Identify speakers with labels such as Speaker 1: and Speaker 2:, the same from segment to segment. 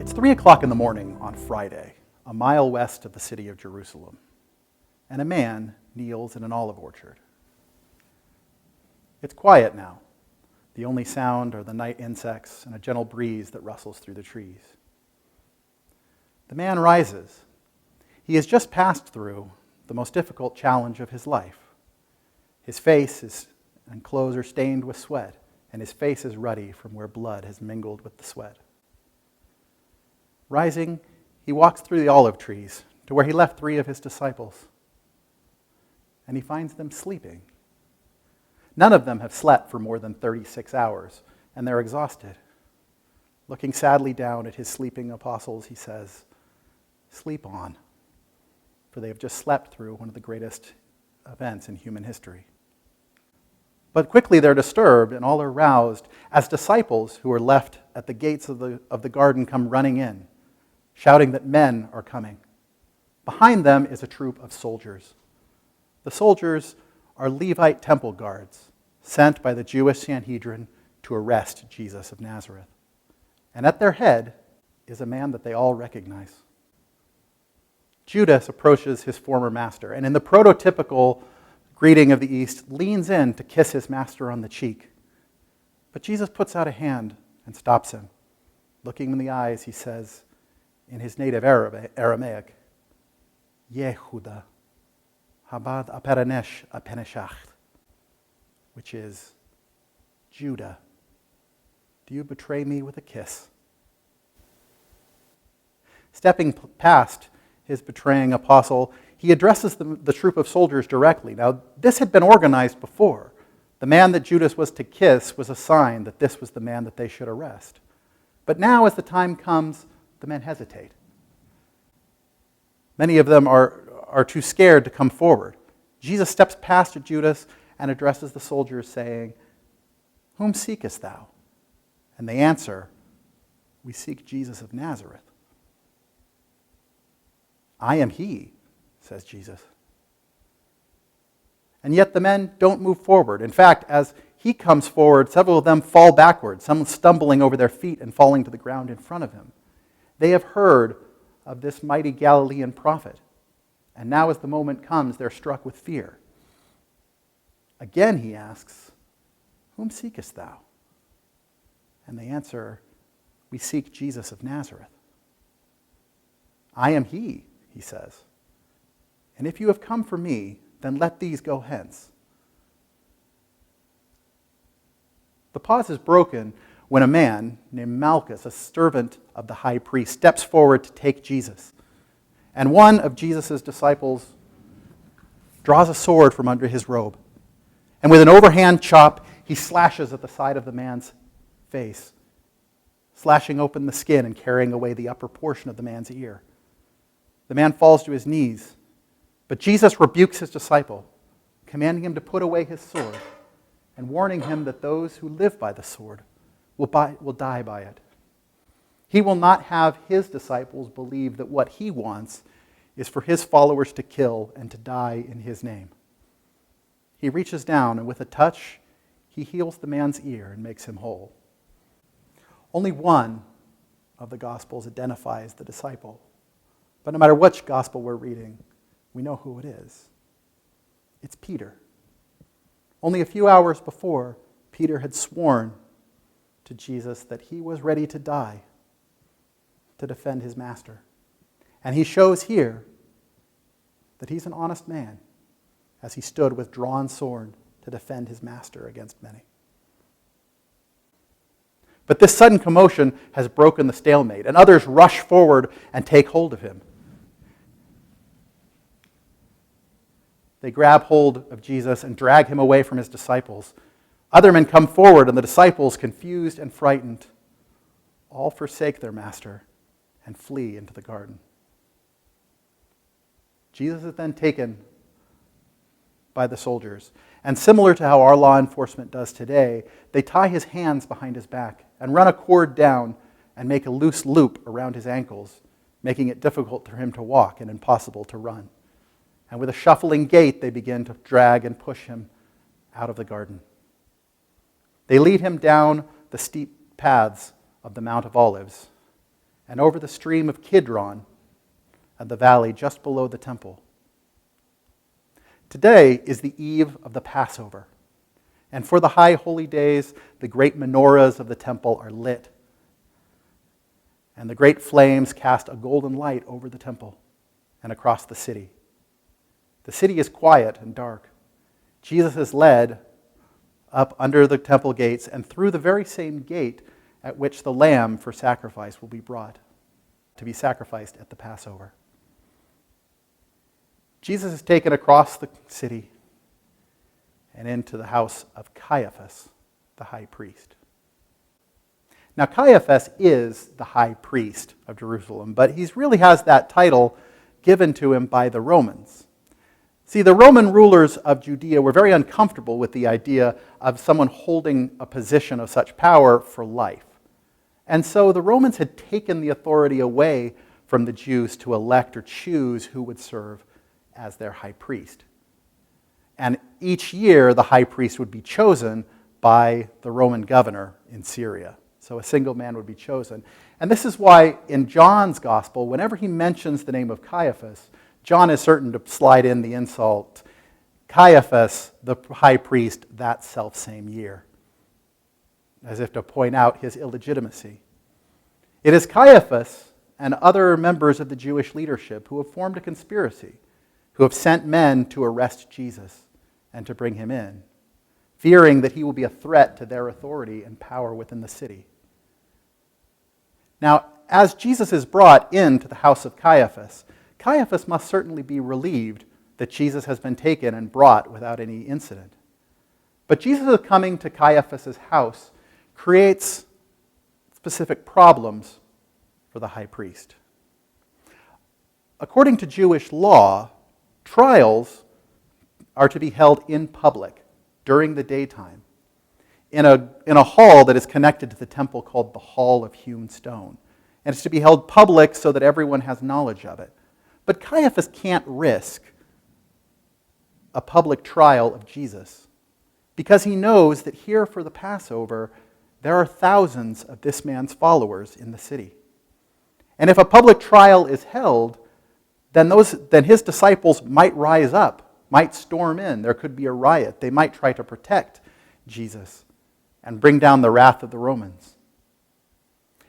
Speaker 1: It's 3 o'clock in the morning on Friday, a mile west of the city of Jerusalem, and a man kneels in an olive orchard. It's quiet now. The only sound are the night insects and a gentle breeze that rustles through the trees. The man rises. He has just passed through the most difficult challenge of his life. His face and clothes are stained with sweat, and his face is ruddy from where blood has mingled with the sweat. Rising, he walks through the olive trees to where he left 3 of his disciples, and he finds them sleeping. None of them have slept for more than 36 hours, and they're exhausted. Looking sadly down at his sleeping apostles, he says, "Sleep on, for they have just slept through one of the greatest events in human history." But quickly they're disturbed, and all are roused as disciples who are left at the gates of the garden come running in, shouting that men are coming. Behind them is a troop of soldiers. The soldiers are Levite temple guards sent by the Jewish Sanhedrin to arrest Jesus of Nazareth. And at their head is a man that they all recognize. Judas approaches his former master, and in the prototypical greeting of the East, leans in to kiss his master on the cheek. But Jesus puts out a hand and stops him. Looking him in the eyes, he says, in his native Aramaic, "Yehuda, habad aperanesh apeneshach," which is, "Judah, do you betray me with a kiss?" Stepping past his betraying apostle, he addresses the troop of soldiers directly. Now, this had been organized before. The man that Judas was to kiss was a sign that this was the man that they should arrest. But now, as the time comes, the men hesitate. Many of them are too scared to come forward. Jesus steps past Judas and addresses the soldiers, saying, "Whom seekest thou?" And they answer, "We seek Jesus of Nazareth." "I am he," says Jesus. And yet the men don't move forward. In fact, as he comes forward, several of them fall backwards, some stumbling over their feet and falling to the ground in front of him. They have heard of this mighty Galilean prophet, and now as the moment comes, they're struck with fear. Again he asks, "Whom seekest thou?" And they answer, "We seek Jesus of Nazareth." "I am he," he says. "And if you have come for me, then let these go hence." The pause is broken when a man named Malchus, a servant of the high priest, steps forward to take Jesus. And one of Jesus' disciples draws a sword from under his robe. And with an overhand chop, he slashes at the side of the man's face, slashing open the skin and carrying away the upper portion of the man's ear. The man falls to his knees, but Jesus rebukes his disciple, commanding him to put away his sword and warning him that those who live by the sword will die by it. He will not have his disciples believe that what he wants is for his followers to kill and to die in his name. He reaches down and with a touch, he heals the man's ear and makes him whole. Only one of the Gospels identifies the disciple. But no matter which gospel we're reading, we know who it is. It's Peter. Only a few hours before, Peter had sworn to Jesus that he was ready to die to defend his master. And he shows here that he's an honest man as he stood with drawn sword to defend his master against many. But this sudden commotion has broken the stalemate, and others rush forward and take hold of him. They grab hold of Jesus and drag him away from his disciples. Other men come forward, and the disciples, confused and frightened, all forsake their master and flee into the garden. Jesus is then taken by the soldiers, and similar to how our law enforcement does today, they tie his hands behind his back and run a cord down and make a loose loop around his ankles, making it difficult for him to walk and impossible to run. And with a shuffling gait, they begin to drag and push him out of the garden. They lead him down the steep paths of the Mount of Olives. and over the stream of Kidron and the valley just below the temple. Today is the eve of the Passover, and for the high holy days, the great menorahs of the temple are lit, and the great flames cast a golden light over the temple and across the city. The city is quiet and dark. Jesus is led up under the temple gates and through the very same gate at which the lamb for sacrifice will be brought to be sacrificed at the Passover. Jesus is taken across the city and into the house of Caiaphas, the high priest. Now, Caiaphas is the high priest of Jerusalem, but he really has that title given to him by the Romans. See, the Roman rulers of Judea were very uncomfortable with the idea of someone holding a position of such power for life. And so the Romans had taken the authority away from the Jews to elect or choose who would serve as their high priest. And each year, the high priest would be chosen by the Roman governor in Syria. So a single man would be chosen. And this is why in John's gospel, whenever he mentions the name of Caiaphas, John is certain to slide in the insult, Caiaphas, the high priest, that selfsame year, as if to point out his illegitimacy. It is Caiaphas and other members of the Jewish leadership who have formed a conspiracy, who have sent men to arrest Jesus and to bring him in, fearing that he will be a threat to their authority and power within the city. Now, as Jesus is brought into the house of Caiaphas, Caiaphas must certainly be relieved that Jesus has been taken and brought without any incident. But Jesus coming to Caiaphas' house creates specific problems for the high priest. According to Jewish law, trials are to be held in public during the daytime in a hall that is connected to the temple called the Hall of Hewn Stone. And it's to be held public so that everyone has knowledge of it. But Caiaphas can't risk a public trial of Jesus because he knows that here for the Passover, there are thousands of this man's followers in the city. And if a public trial is held, then his disciples might rise up, might storm in. There could be a riot. They might try to protect Jesus and bring down the wrath of the Romans.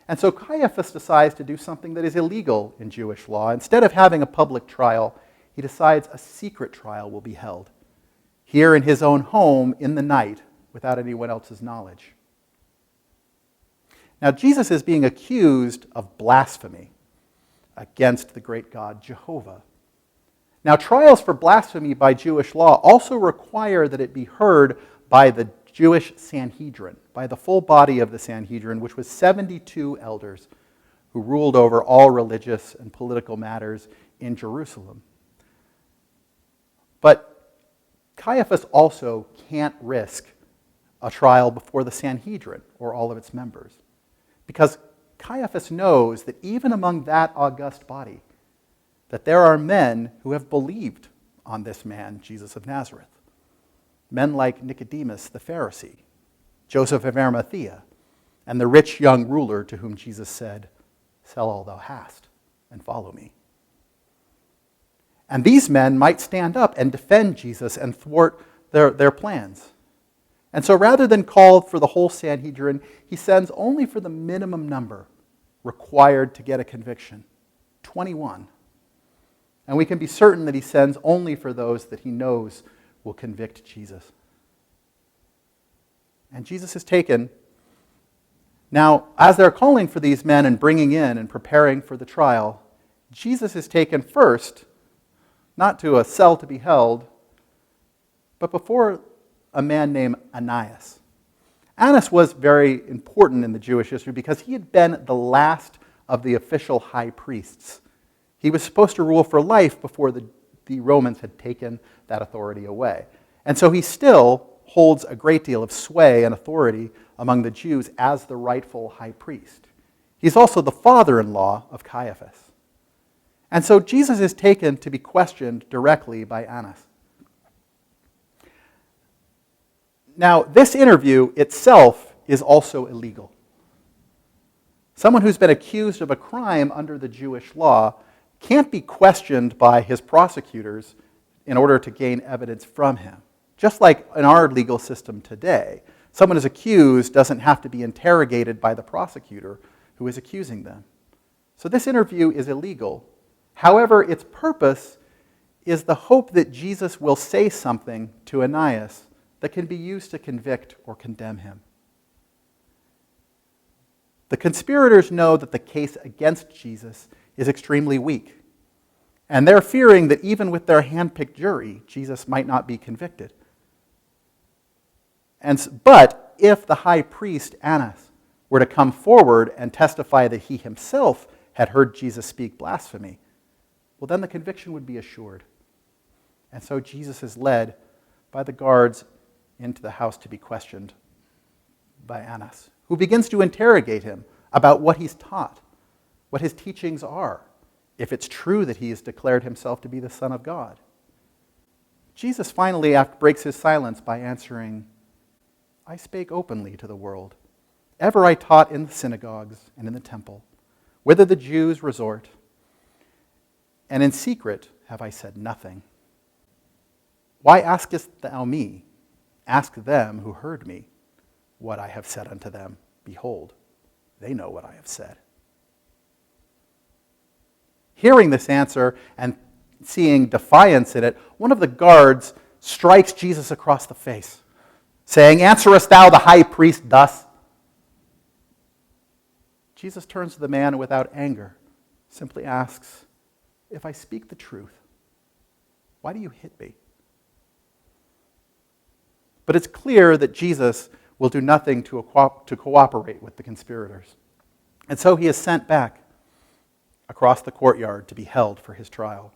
Speaker 1: And so Caiaphas decides to do something that is illegal in Jewish law. Instead of having a public trial, he decides a secret trial will be held here in his own home in the night without anyone else's knowledge. Now, Jesus is being accused of blasphemy against the great God Jehovah. Now, trials for blasphemy by Jewish law also require that it be heard by the Jewish Sanhedrin, by the full body of the Sanhedrin, which was 72 elders who ruled over all religious and political matters in Jerusalem. But Caiaphas also can't risk a trial before the Sanhedrin or all of its members, because Caiaphas knows that even among that august body, that there are men who have believed on this man, Jesus of Nazareth. Men like Nicodemus the Pharisee, Joseph of Arimathea, and the rich young ruler to whom Jesus said, "Sell all thou hast and follow me." And these men might stand up and defend Jesus and thwart their plans. And so rather than call for the whole Sanhedrin, he sends only for the minimum number required to get a conviction, 21. And we can be certain that he sends only for those that he knows will convict Jesus. And Jesus is taken. Now, as they're calling for these men and bringing in and preparing for the trial, Jesus is taken first, not to a cell to be held, but before a man named Ananias. Annas was very important in the Jewish history because he had been the last of the official high priests. He was supposed to rule for life before the Romans had taken that authority away. And so he still holds a great deal of sway and authority among the Jews as the rightful high priest. He's also the father-in-law of Caiaphas. And so Jesus is taken to be questioned directly by Annas. Now, this interview itself is also illegal. Someone who's been accused of a crime under the Jewish law can't be questioned by his prosecutors in order to gain evidence from him. Just like in our legal system today, someone who's accused doesn't have to be interrogated by the prosecutor who is accusing them. So this interview is illegal. However, its purpose is the hope that Jesus will say something to Ananias that can be used to convict or condemn him. The conspirators know that the case against Jesus is extremely weak, and they're fearing that even with their hand-picked jury, Jesus might not be convicted. But if the high priest, Annas, were to come forward and testify that he himself had heard Jesus speak blasphemy, well, then the conviction would be assured. And so Jesus is led by the guards into the house to be questioned by Annas, who begins to interrogate him about what he's taught, what his teachings are, if it's true that he has declared himself to be the Son of God. Jesus finally breaks his silence by answering, I spake openly to the world. Ever I taught in the synagogues and in the temple, whither the Jews resort, and in secret have I said nothing. Why askest thou me? Ask them who heard me what I have said unto them. Behold, they know what I have said. Hearing this answer and seeing defiance in it, one of the guards strikes Jesus across the face, saying, Answerest thou the high priest thus? Jesus turns to the man without anger, simply asks, If I speak the truth, why do you hit me? But it's clear that Jesus will do nothing to cooperate with the conspirators. And so he is sent back across the courtyard to be held for his trial.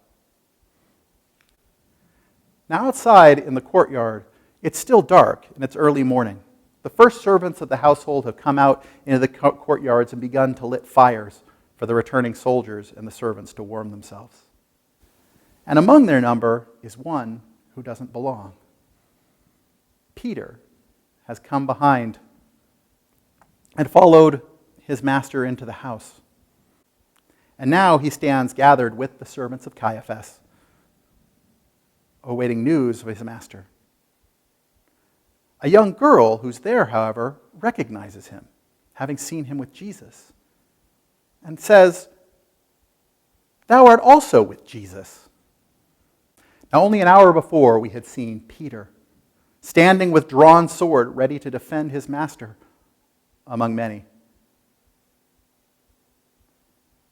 Speaker 1: Now outside in the courtyard, it's still dark and it's early morning. The first servants of the household have come out into the courtyards and begun to lit fires for the returning soldiers and the servants to warm themselves. And among their number is one who doesn't belong. Peter has come behind and followed his master into the house. And now he stands gathered with the servants of Caiaphas, awaiting news of his master. A young girl who's there, however, recognizes him, having seen him with Jesus, and says, Thou art also with Jesus. Now only an hour before we had seen Peter standing with drawn sword, ready to defend his master among many.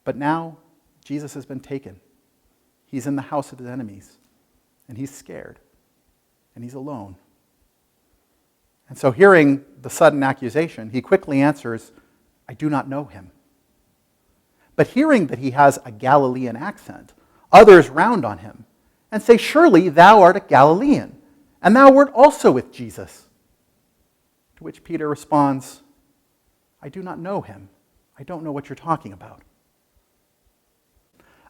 Speaker 1: But now, Jesus has been taken. He's in the house of his enemies, and he's scared, and he's alone. And so hearing the sudden accusation, he quickly answers, I do not know him. But hearing that he has a Galilean accent, others round on him and say, Surely thou art a Galilean, and thou wert also with Jesus. To which Peter responds, I do not know him. I don't know what you're talking about.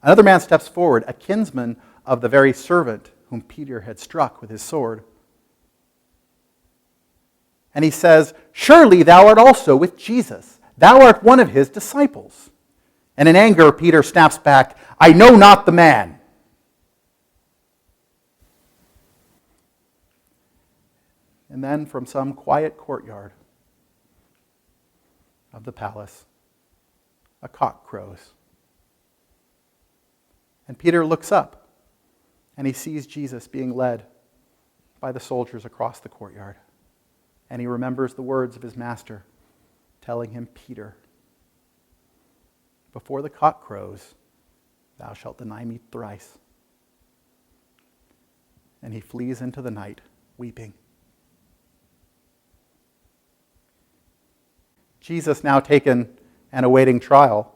Speaker 1: Another man steps forward, a kinsman of the very servant whom Peter had struck with his sword. And he says, Surely thou art also with Jesus. Thou art one of his disciples. And in anger, Peter snaps back, I know not the man. And then from some quiet courtyard of the palace, a cock crows. And Peter looks up, and he sees Jesus being led by the soldiers across the courtyard. And he remembers the words of his master, telling him, Peter, before the cock crows, thou shalt deny me thrice. And he flees into the night, weeping. Jesus, now taken and awaiting trial,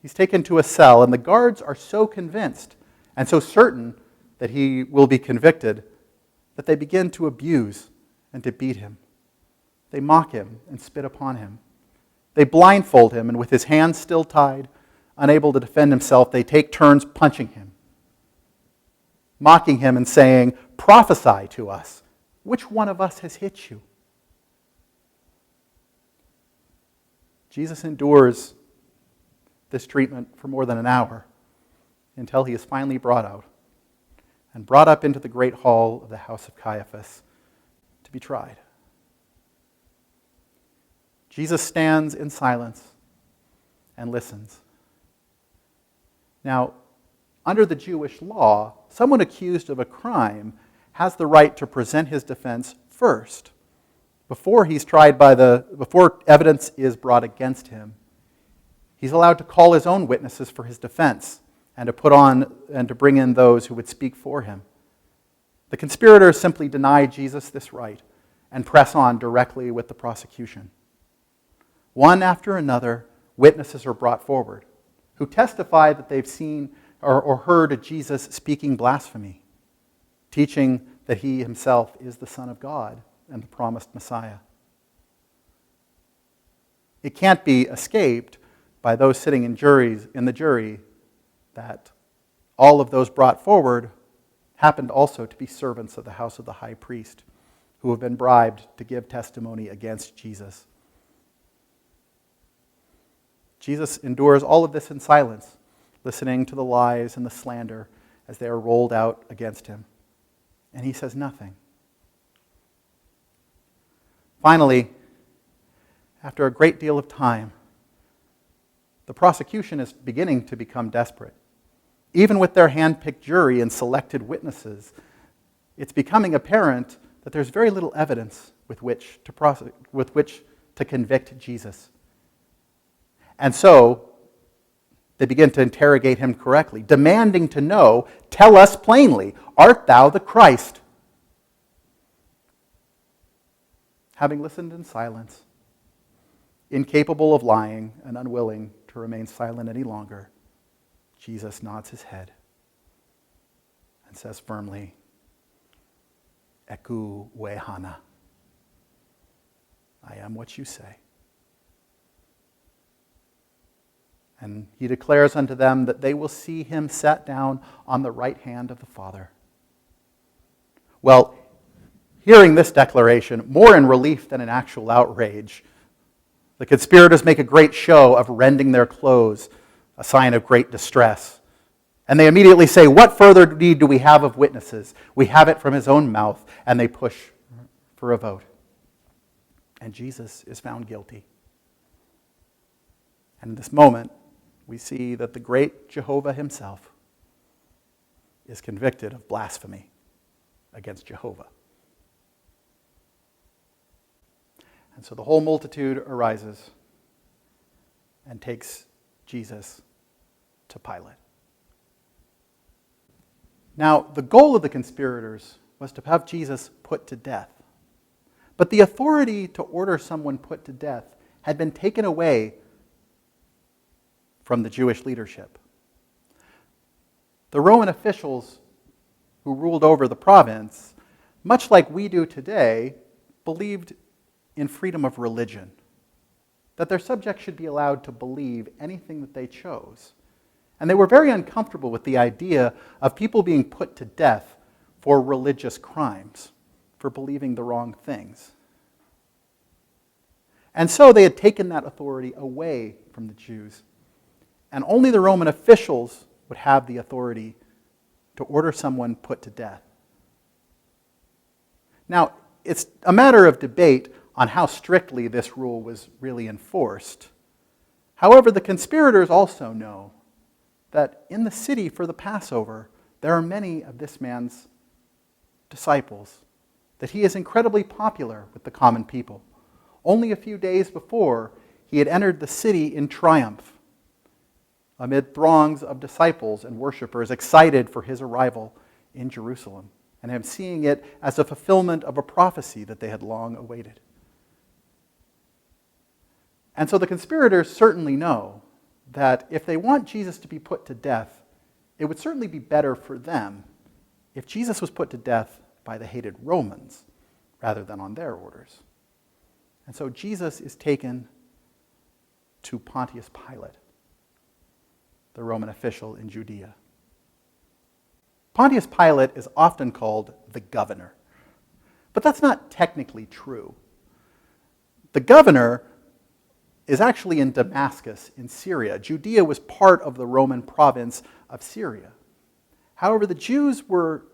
Speaker 1: he's taken to a cell, and the guards are so convinced and so certain that he will be convicted that they begin to abuse and to beat him. They mock him and spit upon him. They blindfold him, and with his hands still tied, unable to defend himself, they take turns punching him, mocking him and saying, Prophesy to us. Which one of us has hit you? Jesus endures this treatment for more than an hour until he is finally brought out and brought up into the great hall of the house of Caiaphas to be tried. Jesus stands in silence and listens. Now, under the Jewish law, someone accused of a crime has the right to present his defense first, before he's tried before evidence is brought against him. He's allowed to call his own witnesses for his defense and to bring in those who would speak for him. The conspirators simply deny Jesus this right and press on directly with the prosecution. One after another, witnesses are brought forward who testify that they've seen or heard Jesus speaking blasphemy, teaching that he himself is the Son of God and the promised Messiah. It can't be escaped by those sitting in the jury that all of those brought forward happened also to be servants of the house of the high priest who have been bribed to give testimony against Jesus. Jesus endures all of this in silence, listening to the lies and the slander as they are rolled out against him. And he says nothing. Finally, after a great deal of time, the prosecution is beginning to become desperate. Even with their hand-picked jury and selected witnesses, it's becoming apparent that there's very little evidence with which to convict Jesus. And so, they begin to interrogate him correctly, demanding to know, "Tell us plainly, art thou the Christ?" Having listened in silence, incapable of lying and unwilling to remain silent any longer, Jesus nods his head and says firmly, "Eku wehana." I am what you say. And he declares unto them that they will see him sat down on the right hand of the Father. Well, hearing this declaration, more in relief than in actual outrage, the conspirators make a great show of rending their clothes, a sign of great distress. And they immediately say, "What further need do we have of witnesses? We have it from his own mouth." And they push for a vote. And Jesus is found guilty. And in this moment, we see that the great Jehovah himself is convicted of blasphemy against Jehovah. And so the whole multitude arises and takes Jesus to Pilate. Now, the goal of the conspirators was to have Jesus put to death. But the authority to order someone put to death had been taken away from the Jewish leadership. The Roman officials who ruled over the province, much like we do today, believed in freedom of religion, that their subjects should be allowed to believe anything that they chose. And they were very uncomfortable with the idea of people being put to death for religious crimes, for believing the wrong things. And so they had taken that authority away from the Jews. And only the Roman officials would have the authority to order someone put to death. Now, it's a matter of debate on how strictly this rule was really enforced. However, the conspirators also know that in the city for the Passover, there are many of this man's disciples, that he is incredibly popular with the common people. Only a few days before, he had entered the city in triumph, amid throngs of disciples and worshipers excited for his arrival in Jerusalem, and him seeing it as a fulfillment of a prophecy that they had long awaited. And so the conspirators certainly know that if they want Jesus to be put to death, it would certainly be better for them if Jesus was put to death by the hated Romans rather than on their orders. And so Jesus is taken to Pontius Pilate, the Roman official in Judea. Pontius Pilate is often called the governor, but that's not technically true. The governor is actually in Damascus in Syria. Judea was part of the Roman province of Syria. However, the Jews were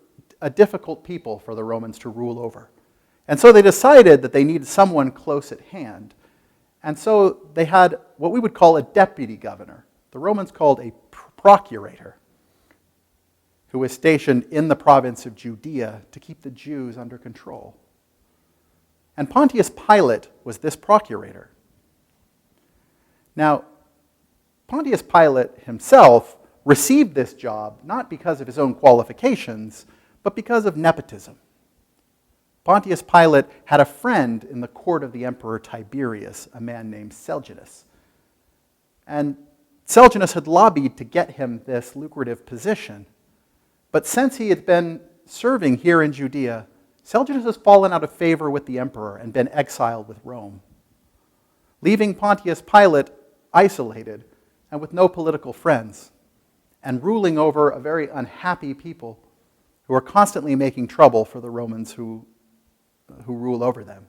Speaker 1: a difficult people for the Romans to rule over. And so they decided that they needed someone close at hand. And so they had what we would call a deputy governor. The Romans called a procurator, who was stationed in the province of Judea to keep the Jews under control. And Pontius Pilate was this procurator. Now, Pontius Pilate himself received this job not because of his own qualifications, but because of nepotism. Pontius Pilate had a friend in the court of the emperor Tiberius, a man named Sejanus. And Sejanus had lobbied to get him this lucrative position. But since he had been serving here in Judea, Sejanus has fallen out of favor with the emperor and been exiled with Rome, leaving Pontius Pilate isolated and with no political friends, and ruling over a very unhappy people who are constantly making trouble for the Romans who rule over them.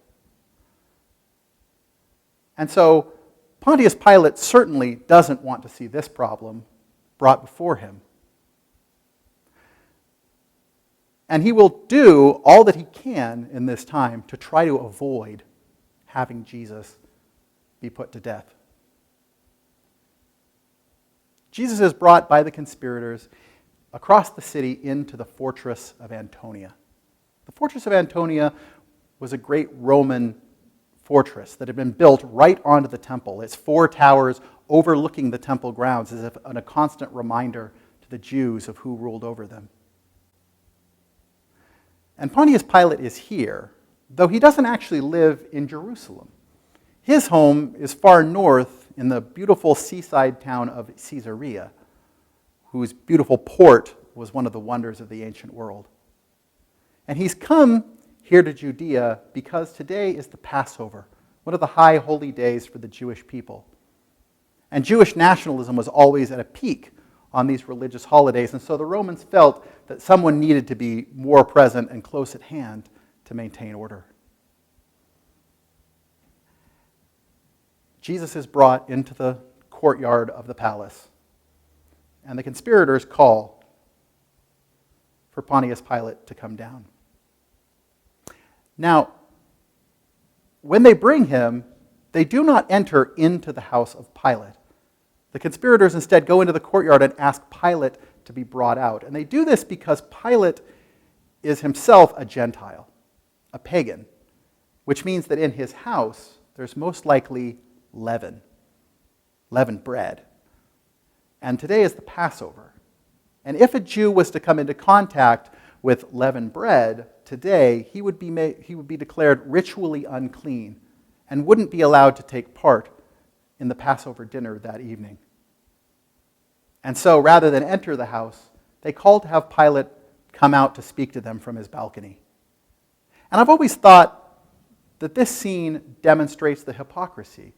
Speaker 1: And so Pontius Pilate certainly doesn't want to see this problem brought before him. And he will do all that he can in this time to try to avoid having Jesus be put to death. Jesus is brought by the conspirators across the city into the Fortress of Antonia. The Fortress of Antonia was a great Roman fortress that had been built right onto the temple. Its 4 towers overlooking the temple grounds as if a constant reminder to the Jews of who ruled over them. And Pontius Pilate is here, though he doesn't actually live in Jerusalem. His home is far north in the beautiful seaside town of Caesarea, whose beautiful port was one of the wonders of the ancient world. And he's come here to Judea because today is the Passover, one of the high holy days for the Jewish people. And Jewish nationalism was always at a peak on these religious holidays, and so the Romans felt that someone needed to be more present and close at hand to maintain order. Jesus is brought into the courtyard of the palace, and the conspirators call for Pontius Pilate to come down. Now, when they bring him, they do not enter into the house of Pilate. The conspirators instead go into the courtyard and ask Pilate to be brought out. And they do this because Pilate is himself a Gentile, a pagan, which means that in his house there's most likely leavened bread. And today is the Passover. And if a Jew was to come into contact with leavened bread today, he would be declared ritually unclean and wouldn't be allowed to take part in the Passover dinner that evening. And so rather than enter the house, they called to have Pilate come out to speak to them from his balcony. And I've always thought that this scene demonstrates the hypocrisy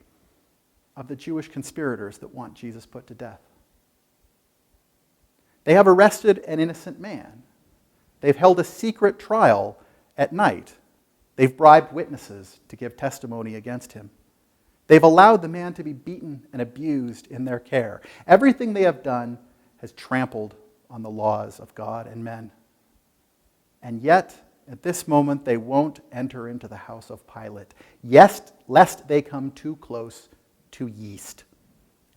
Speaker 1: of the Jewish conspirators that want Jesus put to death. They have arrested an innocent man. They've held a secret trial at night. They've bribed witnesses to give testimony against him. They've allowed the man to be beaten and abused in their care. Everything they have done has trampled on the laws of God and men. And yet, at this moment, they won't enter into the house of Pilate, lest they come too close to yeast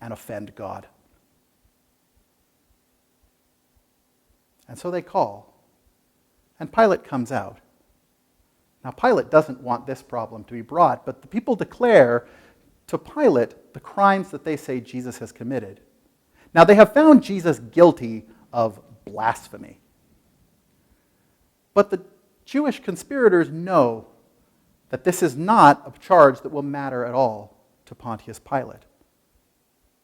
Speaker 1: and offend God. And so they call, and Pilate comes out. Now, Pilate doesn't want this problem to be brought, but the people declare to Pilate the crimes that they say Jesus has committed. Now, they have found Jesus guilty of blasphemy. But the Jewish conspirators know that this is not a charge that will matter at all to Pontius Pilate.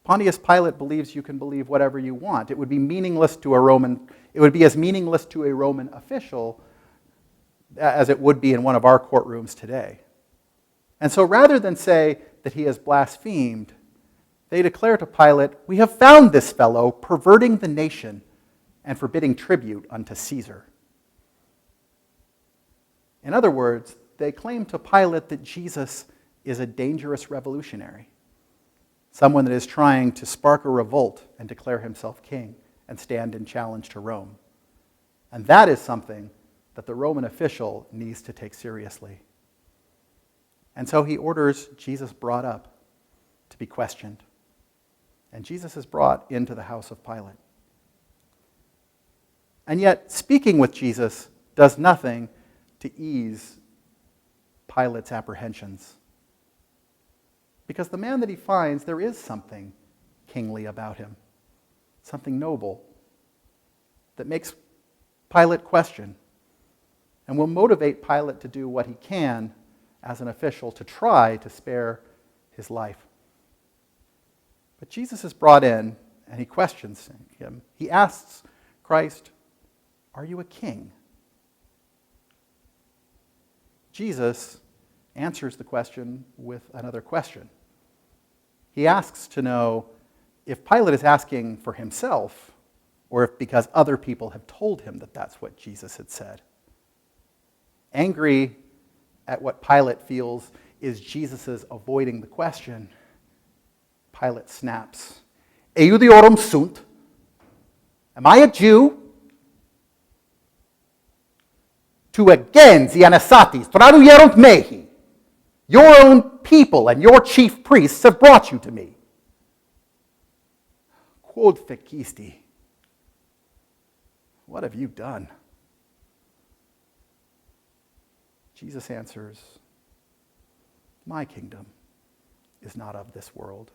Speaker 1: Pontius Pilate believes you can believe whatever you want. It would be meaningless to a Roman, it would be as meaningless to a Roman official as it would be in one of our courtrooms today. And so rather than say that he has blasphemed, they declare to Pilate, "We have found this fellow perverting the nation and forbidding tribute unto Caesar." In other words, they claim to Pilate that Jesus is a dangerous revolutionary, someone that is trying to spark a revolt and declare himself king and stand in challenge to Rome. And that is something that the Roman official needs to take seriously. And so he orders Jesus brought up to be questioned. And Jesus is brought into the house of Pilate. And yet, speaking with Jesus does nothing to ease Pilate's apprehensions. Because the man that he finds, there is something kingly about him, something noble that makes Pilate question and will motivate Pilate to do what he can as an official to try to spare his life. But Jesus is brought in and he questions him. He asks Christ, "Are you a king?" Jesus answers the question with another question. He asks to know if Pilate is asking for himself or if because other people have told him that that's what Jesus had said. Angry at what Pilate feels is Jesus' avoiding the question, Pilate snaps, "Eudiorum sunt? Am I a Jew? Tu agens ianasatis traduierunt mehi. Your own people and your chief priests have brought you to me. Quod fecisti? What have you done?" Jesus answers, "My kingdom is not of this world.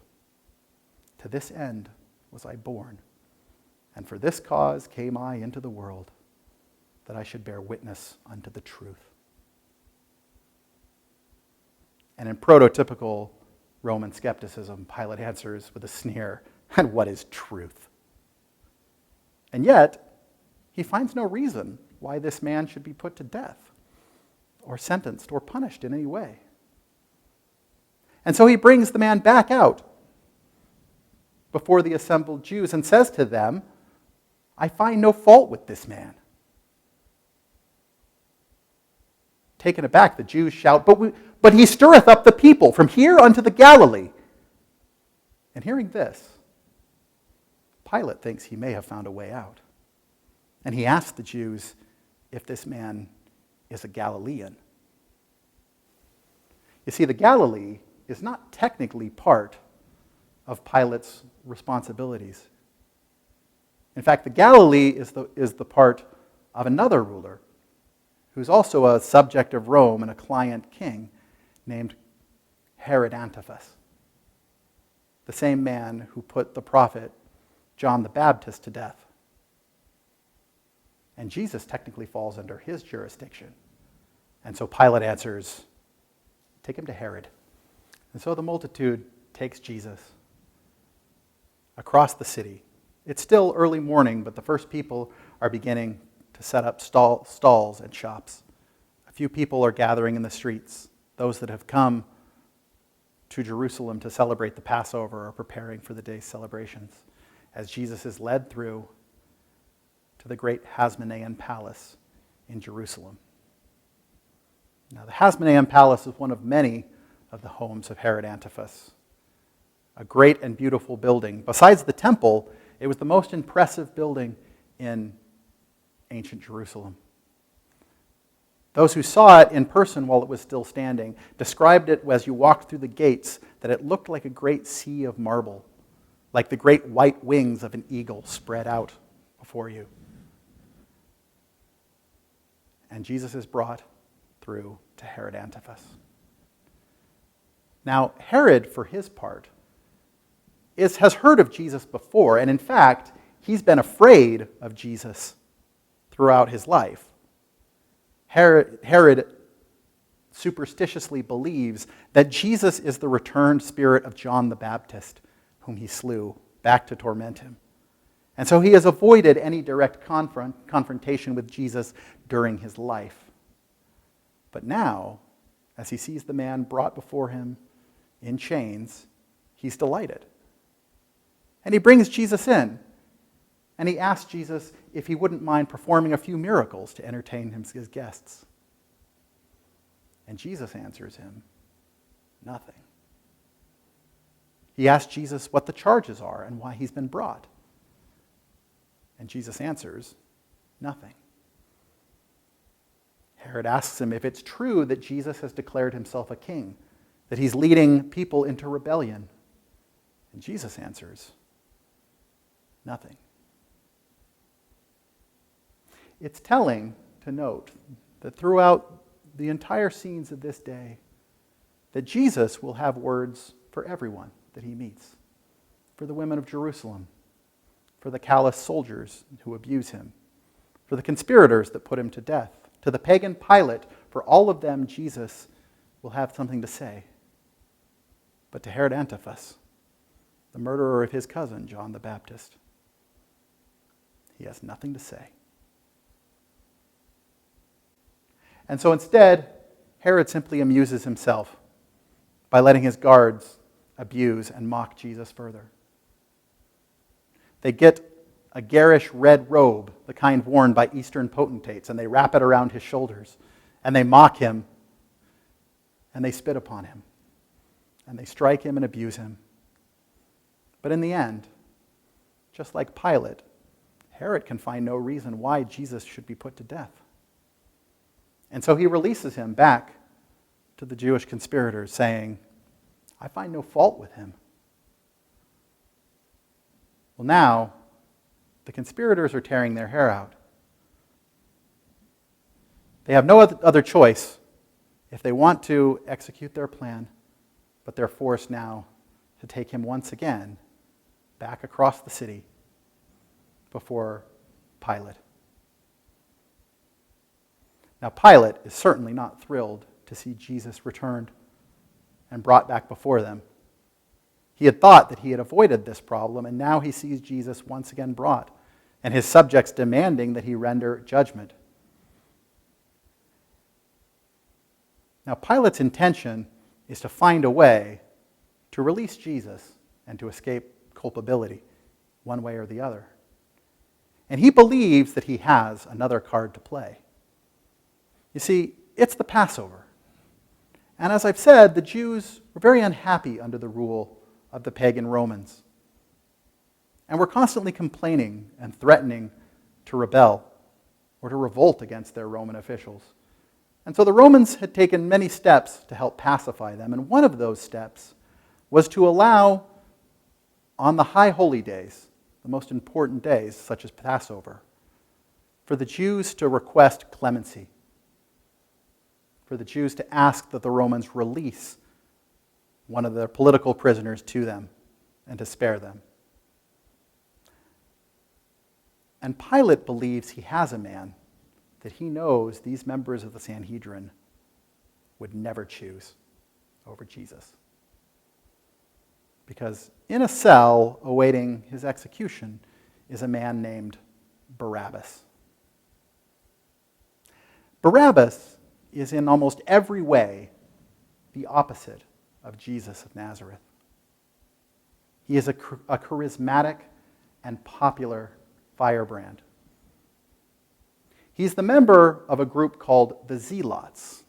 Speaker 1: To this end was I born, and for this cause came I into the world, that I should bear witness unto the truth." And in prototypical Roman skepticism, Pilate answers with a sneer, "And what is truth?" And yet, he finds no reason why this man should be put to death or sentenced or punished in any way. And so he brings the man back out before the assembled Jews and says to them, "I find no fault with this man." Taken aback, the Jews shout, But he stirreth up the people from here unto the Galilee." And hearing this, Pilate thinks he may have found a way out. And he asks the Jews if this man is a Galilean. You see, the Galilee is not technically part of Pilate's responsibilities. In fact, the Galilee is the part of another ruler who's also a subject of Rome and a client king named Herod Antipas, the same man who put the prophet John the Baptist to death. And Jesus technically falls under his jurisdiction. And so Pilate answers, "Take him to Herod." And so the multitude takes Jesus across the city. It's still early morning, but the first people are beginning to set up stalls and shops. A few people are gathering in the streets. Those that have come to Jerusalem to celebrate the Passover are preparing for the day's celebrations as Jesus is led through to the great Hasmonean palace in Jerusalem. Now, the Hasmonean palace is one of many of the homes of Herod Antipas, a great and beautiful building. Besides the temple, it was the most impressive building in ancient Jerusalem. Those who saw it in person while it was still standing described it as you walked through the gates that it looked like a great sea of marble, like the great white wings of an eagle spread out before you. And Jesus is brought through to Herod Antipas. Now, Herod, for his part, has heard of Jesus before, and in fact, he's been afraid of Jesus throughout his life. Herod superstitiously believes that Jesus is the returned spirit of John the Baptist, whom he slew, back to torment him. And so he has avoided any direct confrontation with Jesus during his life. But now, as he sees the man brought before him in chains, he's delighted. And he brings Jesus in, and he asks Jesus if he wouldn't mind performing a few miracles to entertain his guests. And Jesus answers him, "Nothing." He asks Jesus what the charges are and why he's been brought. And Jesus answers, nothing. Herod asks him if it's true that Jesus has declared himself a king, that he's leading people into rebellion. And Jesus answers, nothing. It's telling to note that throughout the entire scenes of this day, that Jesus will have words for everyone that he meets, for the women of Jerusalem, for the callous soldiers who abuse him, for the conspirators that put him to death, to the pagan Pilate. For all of them, Jesus will have something to say. But to Herod Antipas, the murderer of his cousin, John the Baptist, he has nothing to say. And so instead, Herod simply amuses himself by letting his guards abuse and mock Jesus further. They get a garish red robe, the kind worn by Eastern potentates, and they wrap it around his shoulders, and they mock him, and they spit upon him, and they strike him and abuse him. But in the end, just like Pilate, Herod can find no reason why Jesus should be put to death. And so he releases him back to the Jewish conspirators, saying, I find no fault with him. Well, now, the conspirators are tearing their hair out. They have no other choice if they want to execute their plan, but they're forced now to take him once again back across the city before Pilate. Now, Pilate is certainly not thrilled to see Jesus returned and brought back before them. He had thought that he had avoided this problem, and now he sees Jesus once again brought, and his subjects demanding that he render judgment. Now, Pilate's intention is to find a way to release Jesus and to escape culpability, one way or the other. And he believes that he has another card to play. You see, it's the Passover. And as I've said, the Jews were very unhappy under the rule of the pagan Romans. And were constantly complaining and threatening to rebel or to revolt against their Roman officials. And so the Romans had taken many steps to help pacify them. And one of those steps was to allow, on the high holy days, the most important days, such as Passover, for the Jews to request clemency, for the Jews to ask that the Romans release one of their political prisoners to them and to spare them. And Pilate believes he has a man that he knows these members of the Sanhedrin would never choose over Jesus. Because in a cell awaiting his execution is a man named Barabbas. Barabbas is in almost every way the opposite of Jesus of Nazareth. He is a charismatic and popular firebrand. He's the member of a group called the Zealots,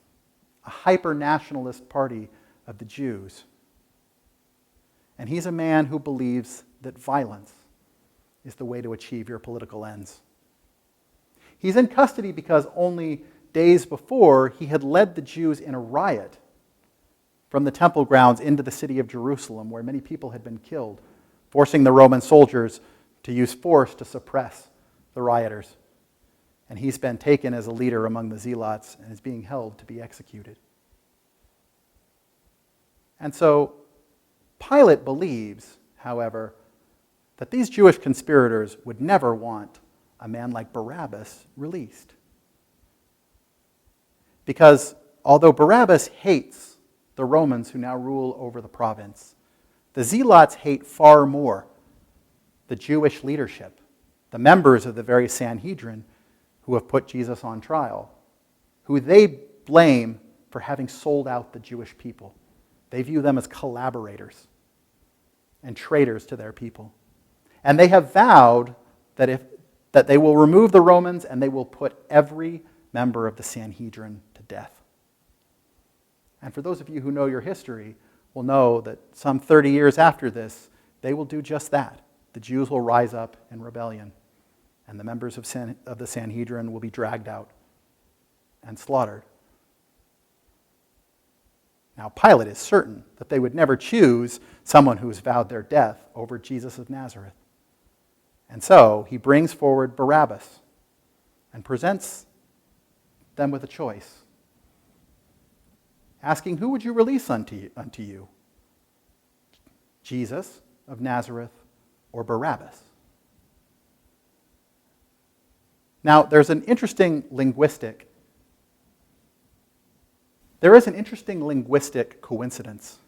Speaker 1: a hyper-nationalist party of the Jews. And he's a man who believes that violence is the way to achieve your political ends. He's in custody because only days before he had led the Jews in a riot from the temple grounds into the city of Jerusalem, where many people had been killed, forcing the Roman soldiers to use force to suppress the rioters. And he's been taken as a leader among the Zealots and is being held to be executed. And so Pilate believes, however, that these Jewish conspirators would never want a man like Barabbas released. Because although Barabbas hates the Romans who now rule over the province, the Zealots hate far more the Jewish leadership, the members of the very Sanhedrin who have put Jesus on trial, who they blame for having sold out the Jewish people. They view them as collaborators and traitors to their people. And they have vowed that they will remove the Romans and they will put every member of the Sanhedrin to death. And for those of you who know your history, will know that some 30 years after this, they will do just that. The Jews will rise up in rebellion, and the members of the Sanhedrin will be dragged out and slaughtered. Now, Pilate is certain that they would never choose someone who has vowed their death over Jesus of Nazareth. And so he brings forward Barabbas and presents them with a choice, asking, "Who would you release unto you? Jesus of Nazareth or Barabbas?" Now, there is an interesting linguistic coincidence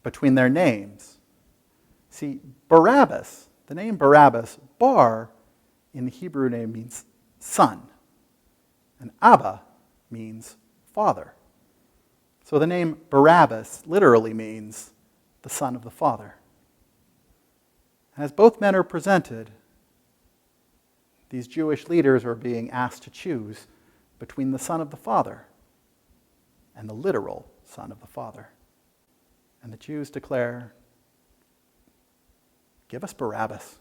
Speaker 1: between their names. See, Barabbas, the name Barabbas, bar in the Hebrew name means son, and Abba means father. So the name Barabbas literally means the son of the Father. And as both men are presented, these Jewish leaders are being asked to choose between the Son of the Father and the literal Son of the Father. And the Jews declare, "Give us Barabbas."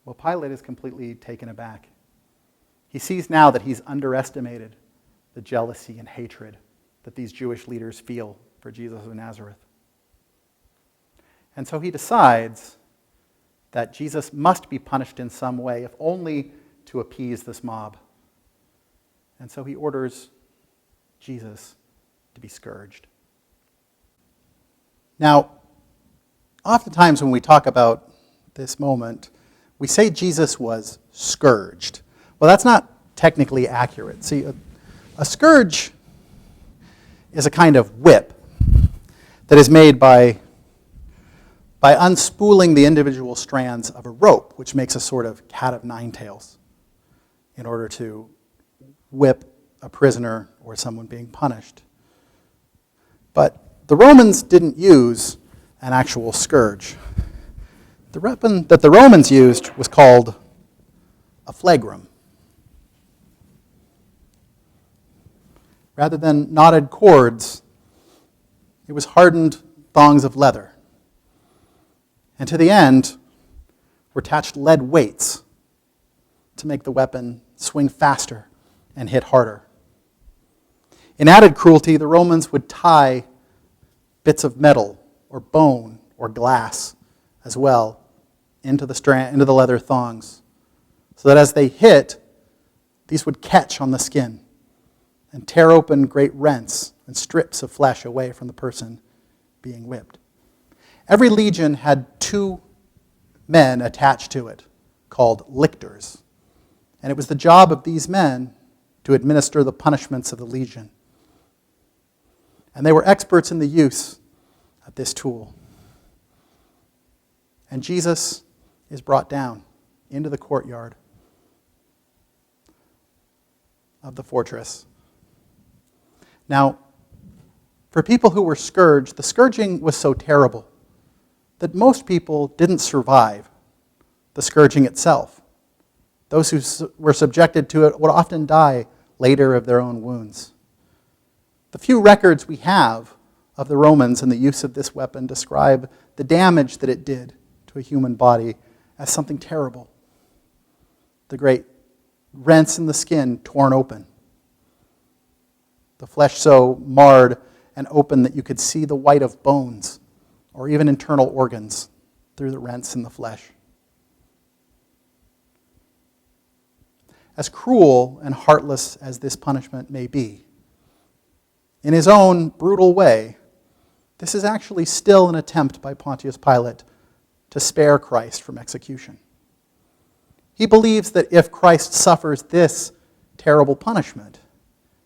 Speaker 1: Well, Pilate is completely taken aback. He sees now that he's underestimated the jealousy and hatred that these Jewish leaders feel for Jesus of Nazareth. And so he decides that Jesus must be punished in some way, if only to appease this mob. And so he orders Jesus to be scourged. Now, oftentimes when we talk about this moment, we say Jesus was scourged. Well, that's not technically accurate. See, a scourge is a kind of whip that is made by unspooling the individual strands of a rope, which makes a sort of cat of nine tails, in order to whip a prisoner or someone being punished. But the Romans didn't use an actual scourge. The weapon that the Romans used was called a flagrum. Rather than knotted cords, it was hardened thongs of leather. And to the end were attached lead weights to make the weapon swing faster and hit harder. In added cruelty, the Romans would tie bits of metal or bone or glass as well into the leather thongs, so that as they hit, these would catch on the skin and tear open great rents and strips of flesh away from the person being whipped. Every legion had 2 men attached to it, called lictors. And it was the job of these men to administer the punishments of the legion. And they were experts in the use of this tool. And Jesus is brought down into the courtyard of the fortress. Now, for people who were scourged, the scourging was so terrible that most people didn't survive the scourging itself. Those who were subjected to it would often die later of their own wounds. The few records we have of the Romans and the use of this weapon describe the damage that it did to a human body as something terrible. The great rents in the skin torn open. The flesh so marred and open that you could see the white of bones or even internal organs through the rents in the flesh. As cruel and heartless as this punishment may be, in his own brutal way, this is actually still an attempt by Pontius Pilate to spare Christ from execution. He believes that if Christ suffers this terrible punishment,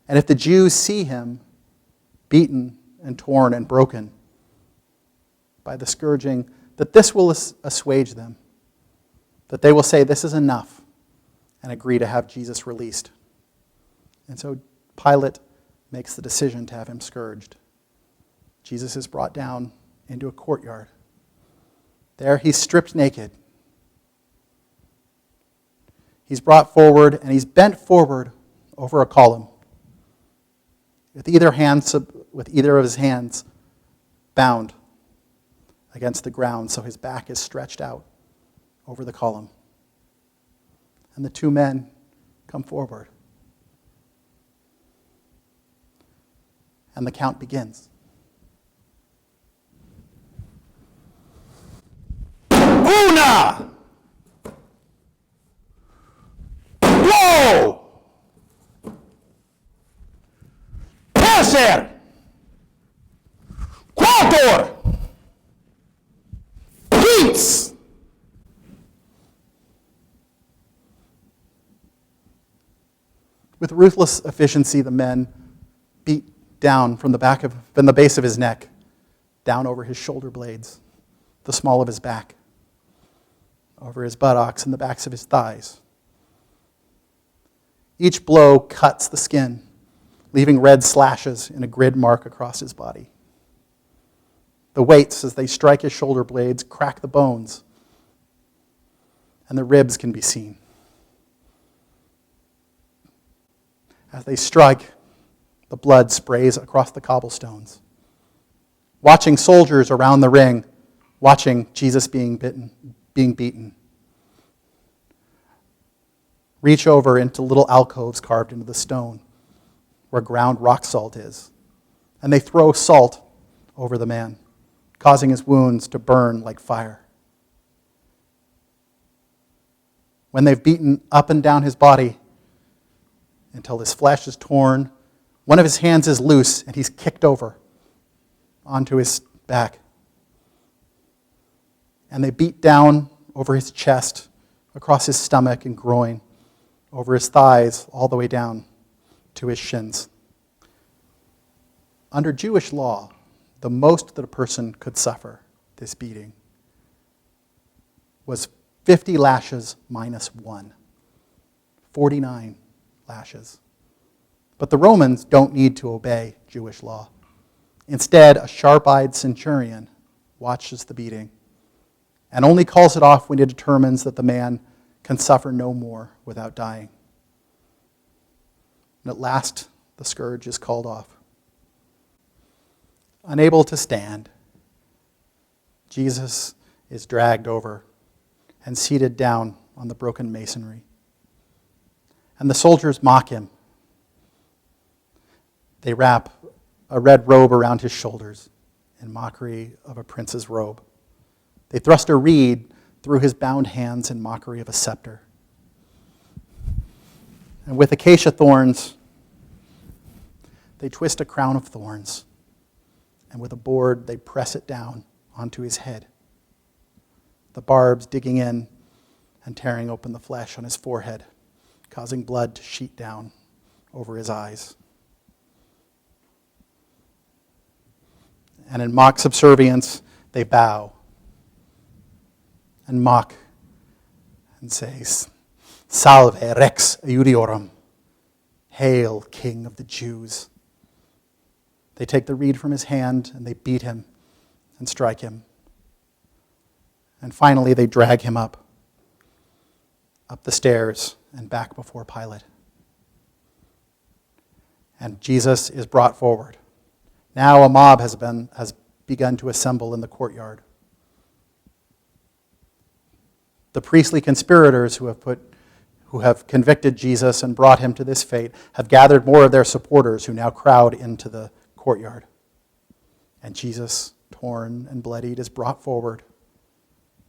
Speaker 1: and if the Jews see him beaten and torn and broken by the scourging, that this will assuage them, that they will say, "This is enough," and agree to have Jesus released. And so Pilate makes the decision to have him scourged. Jesus is brought down into a courtyard. There he's stripped naked. He's brought forward and he's bent forward over a column, with either of his hands bound against the ground, so his back is stretched out over the column. And the two men come forward. And the count begins. Una! Whoa! Tercer! Quator! Quince! With ruthless efficiency, the men beat down from the base of his neck, down over his shoulder blades, the small of his back, over his buttocks and the backs of his thighs. Each blow cuts the skin, leaving red slashes in a grid mark across his body. The weights, as they strike his shoulder blades, crack the bones, and the ribs can be seen. As they strike, the blood sprays across the cobblestones. Watching soldiers around the ring, watching Jesus being beaten. Reach over into little alcoves carved into the stone where ground rock salt is, and they throw salt over the man, causing his wounds to burn like fire. When they've beaten up and down his body until his flesh is torn, one of his hands is loose and he's kicked over onto his back. And they beat down over his chest, across his stomach and groin, over his thighs, all the way down to his shins. Under Jewish law, the most that a person could suffer this beating was 50 lashes minus 1. 49 lashes. But the Romans don't need to obey Jewish law. Instead, a sharp-eyed centurion watches the beating and only calls it off when he determines that the man can suffer no more without dying. And at last, the scourge is called off. Unable to stand, Jesus is dragged over and seated down on the broken masonry. And the soldiers mock him. They wrap a red robe around his shoulders in mockery of a prince's robe. They thrust a reed through his bound hands in mockery of a scepter. And with acacia thorns, they twist a crown of thorns. And with a board, they press it down onto his head, the barbs digging in and tearing open the flesh on his forehead, causing blood to sheet down over his eyes. And in mock subservience, they bow and mock and say, Salve Rex Iudiorum, Hail, King of the Jews. They take the reed from his hand and they beat him and strike him. And finally, they drag him up the stairs and back before Pilate. And Jesus is brought forward. Now a mob has begun to assemble in the courtyard. The priestly conspirators who have convicted Jesus and brought him to this fate have gathered more of their supporters who now crowd into the courtyard. And Jesus, torn and bloodied, is brought forward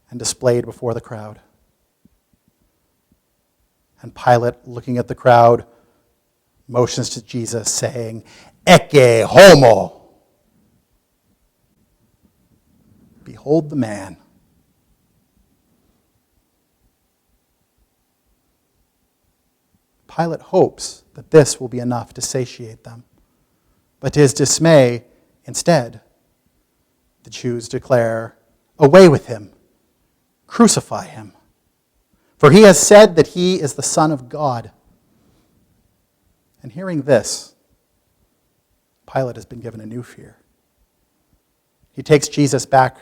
Speaker 1: and displayed before the crowd. And Pilate, looking at the crowd, motions to Jesus, saying, Ecce homo! Behold the man. Pilate hopes that this will be enough to satiate them. But to his dismay, instead, the Jews declare, Away with him! Crucify him! For he has said that he is the Son of God. And hearing this, Pilate has been given a new fear. He takes Jesus back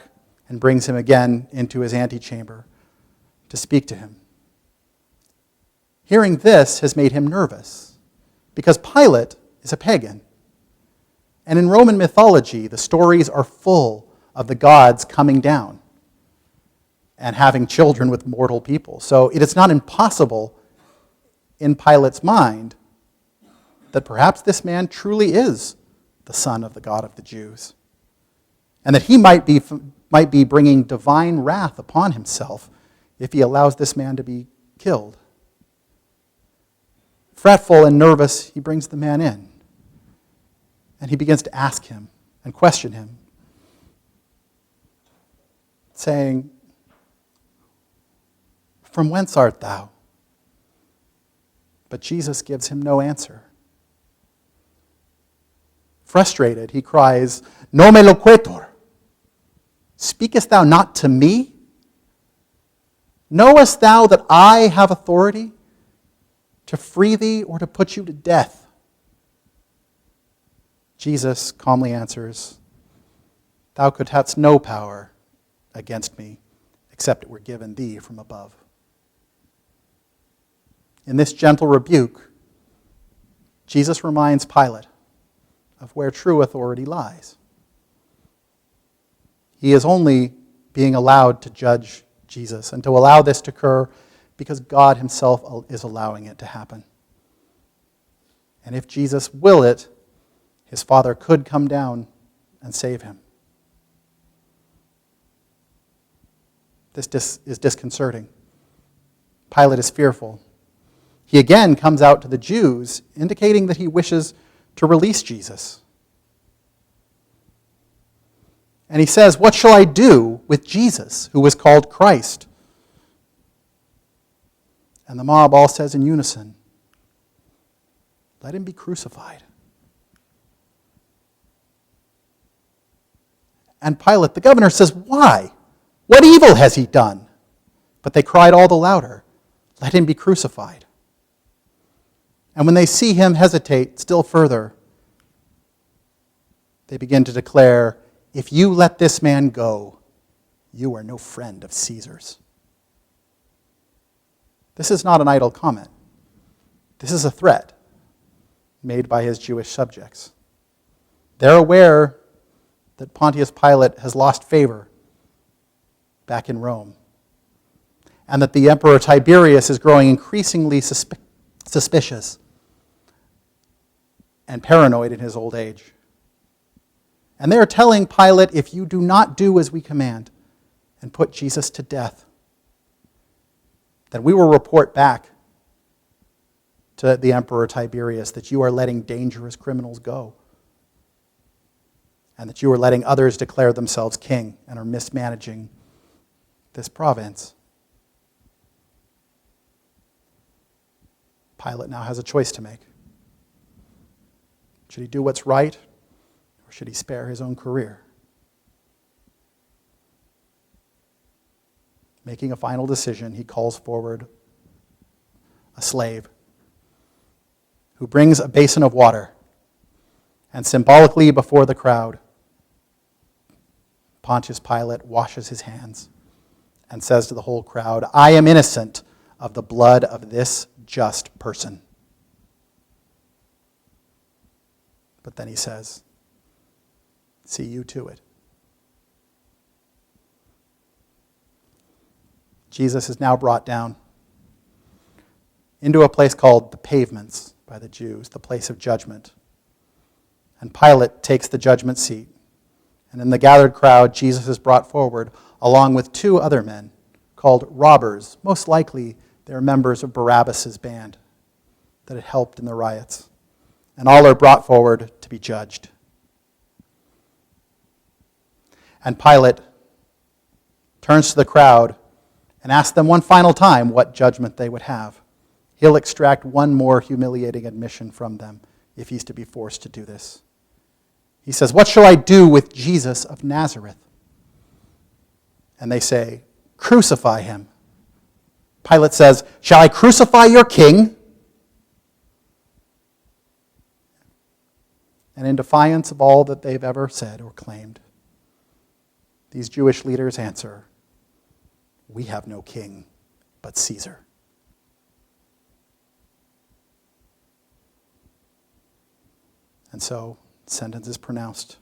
Speaker 1: and brings him again into his antechamber to speak to him. Hearing this has made him nervous, because Pilate is a pagan. And in Roman mythology, the stories are full of the gods coming down and having children with mortal people. So it is not impossible in Pilate's mind that perhaps this man truly is the son of the God of the Jews, and that he might be bringing divine wrath upon himself if he allows this man to be killed. Fretful and nervous, he brings the man in, and he begins to ask him and question him, saying, "From whence art thou?" But Jesus gives him no answer. Frustrated, he cries, "Nome loquetur. Speakest thou not to me? Knowest thou that I have authority to free thee or to put you to death?" Jesus calmly answers, "Thou couldst have no power against me except it were given thee from above." In this gentle rebuke, Jesus reminds Pilate of where true authority lies. He is only being allowed to judge Jesus and to allow this to occur because God himself is allowing it to happen. And if Jesus will it, his Father could come down and save him. This is disconcerting. Pilate is fearful. He again comes out to the Jews, indicating that he wishes to release Jesus. And he says, "What shall I do with Jesus, who was called Christ?" And the mob all says in unison, "Let him be crucified." And Pilate, the governor, says, "Why? What evil has he done?" But they cried all the louder, "Let him be crucified." And when they see him hesitate still further, they begin to declare, "If you let this man go, you are no friend of Caesar's." This is not an idle comment. This is a threat made by his Jewish subjects. They're aware that Pontius Pilate has lost favor back in Rome, and that the Emperor Tiberius is growing increasingly suspicious and paranoid in his old age. And they are telling Pilate, "If you do not do as we command and put Jesus to death, then we will report back to the Emperor Tiberius that you are letting dangerous criminals go, and that you are letting others declare themselves king and are mismanaging this province." Pilate now has a choice to make. Should he do what's right, or should he spare his own career? Making a final decision, he calls forward a slave who brings a basin of water, and symbolically before the crowd, Pontius Pilate washes his hands and says to the whole crowd, "I am innocent of the blood of this just person." But then he says, "See you to it." Jesus is now brought down into a place called the Pavements by the Jews, the place of judgment. And Pilate takes the judgment seat. And in the gathered crowd, Jesus is brought forward along with two other men called robbers. Most likely, they're members of Barabbas' band that had helped in the riots. And all are brought forward to be judged. And Pilate turns to the crowd and asks them one final time what judgment they would have. He'll extract one more humiliating admission from them if he's to be forced to do this. He says, "What shall I do with Jesus of Nazareth?" And they say, "Crucify him." Pilate says, "Shall I crucify your king?" And in defiance of all that they've ever said or claimed, these Jewish leaders answer, "We have no king but Caesar." And so, sentence is pronounced.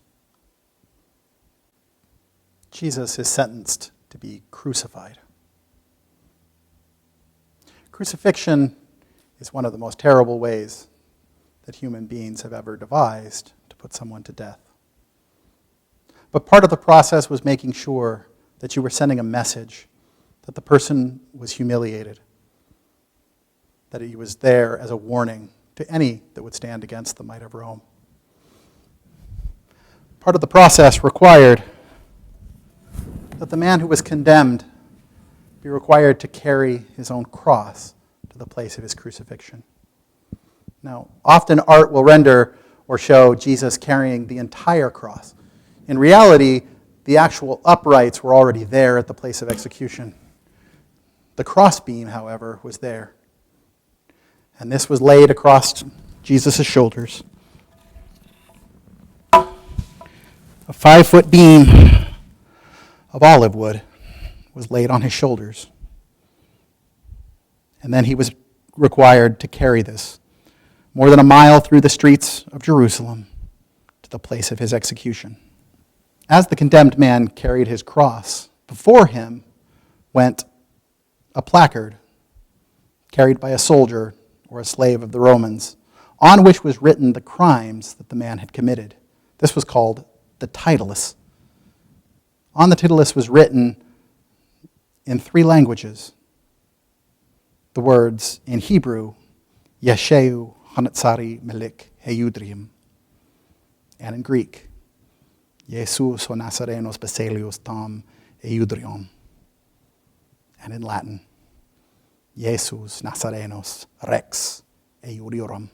Speaker 1: Jesus is sentenced to be crucified. Crucifixion is one of the most terrible ways that human beings have ever devised to put someone to death. But part of the process was making sure that you were sending a message that the person was humiliated, that he was there as a warning to any that would stand against the might of Rome. Part of the process required that the man who was condemned be required to carry his own cross to the place of his crucifixion. Now, often art will render or show Jesus carrying the entire cross. In reality, the actual uprights were already there at the place of execution. The crossbeam, however, was there. And this was laid across Jesus' shoulders. A 5-foot beam of olive wood was laid on his shoulders. And then he was required to carry this more than a mile through the streets of Jerusalem to the place of his execution. As the condemned man carried his cross, before him went a placard carried by a soldier or a slave of the Romans, on which was written the crimes that the man had committed. This was called the titulus. On the titulus was written in 3 languages the words in Hebrew, Yesheu Hanatsari Melik Heyudrium, and in Greek, Jesus o Nazarenos Baselios Tam Eudrion, and in Latin, Jesus Nazarenos Rex Eudiorum.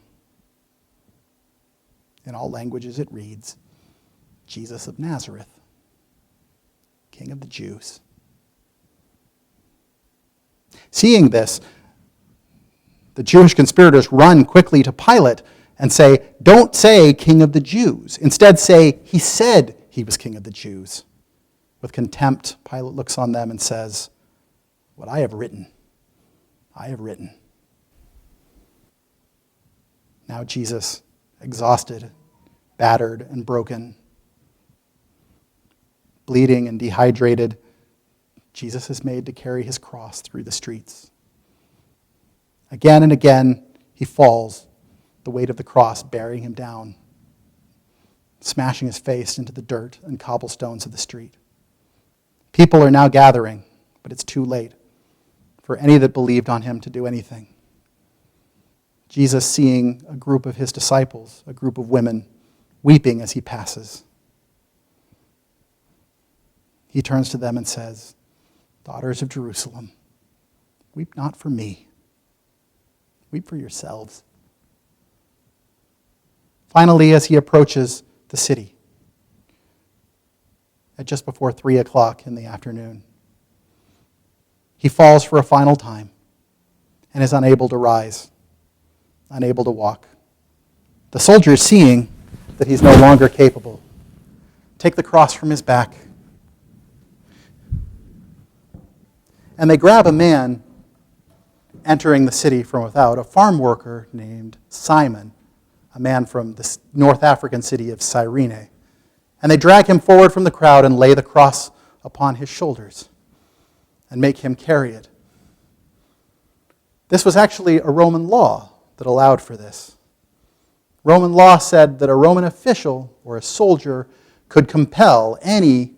Speaker 1: In all languages it reads, Jesus of Nazareth, King of the Jews. Seeing this, the Jewish conspirators run quickly to Pilate and say, don't say King of the Jews. Instead say, he said he was King of the Jews. With contempt, Pilate looks on them and says, what I have written, I have written. Now Jesus, exhausted, battered, and broken, bleeding and dehydrated, Jesus is made to carry his cross through the streets. Again and again, he falls, the weight of the cross bearing him down, smashing his face into the dirt and cobblestones of the street. People are now gathering, but it's too late for any that believed on him to do anything. Jesus, seeing a group of his disciples, a group of women, weeping as he passes, he turns to them and says, daughters of Jerusalem, weep not for me. Weep for yourselves. Finally, as he approaches the city, at just before 3 o'clock in the afternoon, he falls for a final time and is unable to rise, unable to walk. The soldiers, seeing that he's no longer capable, take the cross from his back, and they grab a man entering the city from without, a farm worker named Simon, a man from the North African city of Cyrene. And they drag him forward from the crowd and lay the cross upon his shoulders and make him carry it. This was actually a Roman law that allowed for this. Roman law said that a Roman official or a soldier could compel any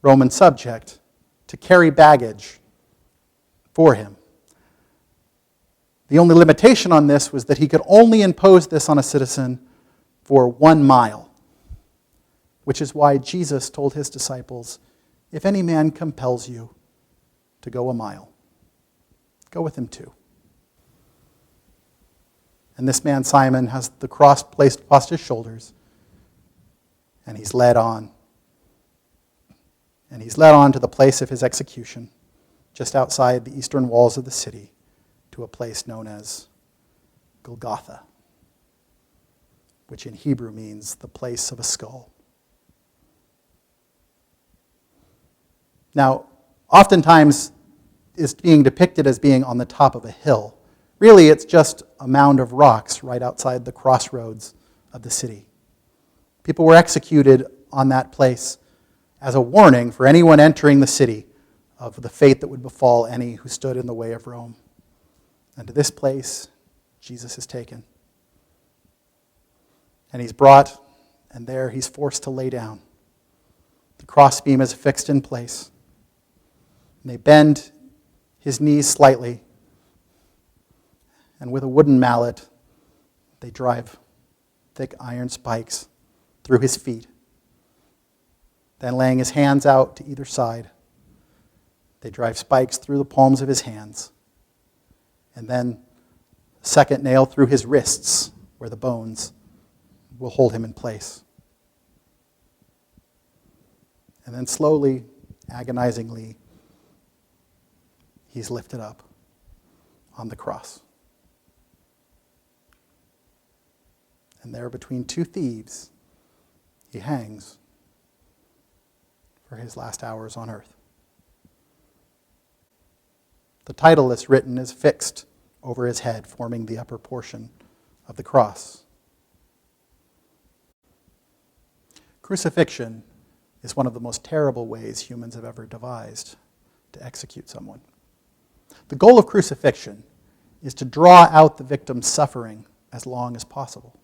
Speaker 1: Roman subject to carry baggage for him. The only limitation on this was that he could only impose this on a citizen for 1 mile, which is why Jesus told his disciples, if any man compels you to go 1 mile, go with him too. And this man, Simon, has the cross placed across his shoulders, and he's led on. And he's led on to the place of his execution, just outside the eastern walls of the city, to a place known as Golgotha, which in Hebrew means the place of a skull. Now, oftentimes it's being depicted as being on the top of a hill. Really, it's just a mound of rocks right outside the crossroads of the city. People were executed on that place as a warning for anyone entering the city of the fate that would befall any who stood in the way of Rome. And to this place, Jesus is taken. And he's brought, and there he's forced to lay down. The crossbeam is fixed in place. And they bend his knees slightly, and with a wooden mallet, they drive thick iron spikes through his feet. Then, laying his hands out to either side, they drive spikes through the palms of his hands. And then a second nail through his wrists, where the bones will hold him in place. And then slowly, agonizingly, he's lifted up on the cross. And there between two thieves, he hangs for his last hours on earth. The title is written is fixed over his head, forming the upper portion of the cross. Crucifixion is one of the most terrible ways humans have ever devised to execute someone. The goal of crucifixion is to draw out the victim's suffering as long as possible.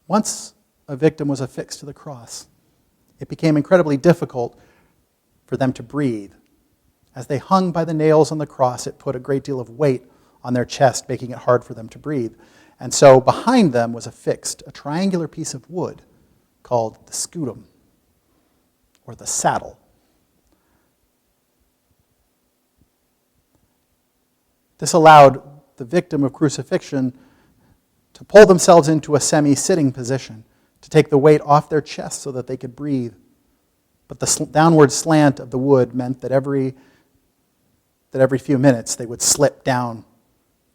Speaker 1: Once a victim was affixed to the cross, it became incredibly difficult for them to breathe. As they hung by the nails on the cross, it put a great deal of weight on their chest, making it hard for them to breathe. And so behind them was affixed a triangular piece of wood called the scutum, or the saddle. This allowed the victim of crucifixion to pull themselves into a semi-sitting position, to take the weight off their chest so that they could breathe. But the downward slant of the wood meant that every few minutes they would slip down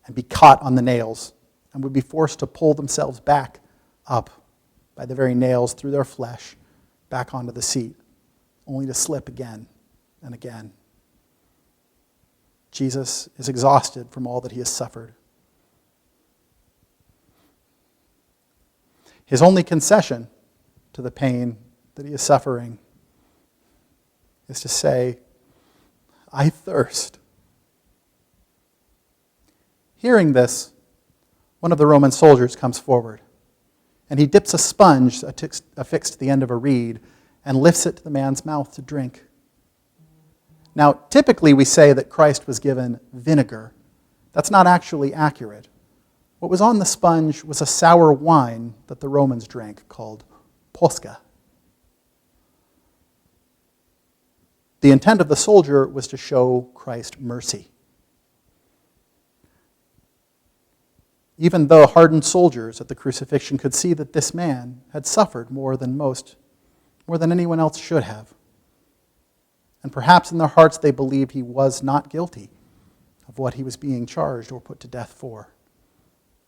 Speaker 1: and be caught on the nails and would be forced to pull themselves back up by the very nails through their flesh back onto the seat, only to slip again and again. Jesus is exhausted from all that he has suffered. His only concession to the pain that he is suffering is to say, "I thirst." Hearing this, one of the Roman soldiers comes forward, and he dips a sponge affixed to the end of a reed and lifts it to the man's mouth to drink. Now, typically we say that Christ was given vinegar. That's not actually accurate. What was on the sponge was a sour wine that the Romans drank called posca. The intent of the soldier was to show Christ mercy. Even though hardened soldiers at the crucifixion could see that this man had suffered more than anyone else should have. And perhaps in their hearts they believed he was not guilty of what he was being charged or put to death for.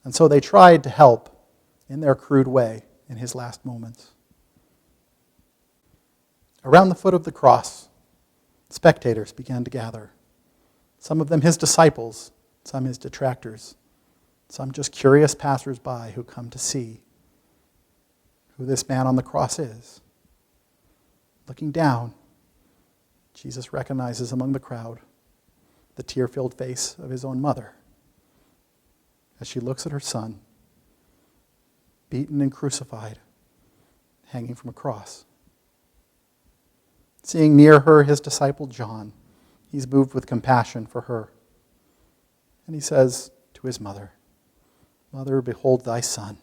Speaker 1: And so they tried to help in their crude way in his last moments. Around the foot of the cross, spectators began to gather. Some of them his disciples, some his detractors, some just curious passers-by who come to see who this man on the cross is. Looking down, Jesus recognizes among the crowd the tear-filled face of his own mother as she looks at her son, beaten and crucified, hanging from a cross. Seeing near her his disciple John, he's moved with compassion for her. And he says to his mother, "Mother, behold thy son."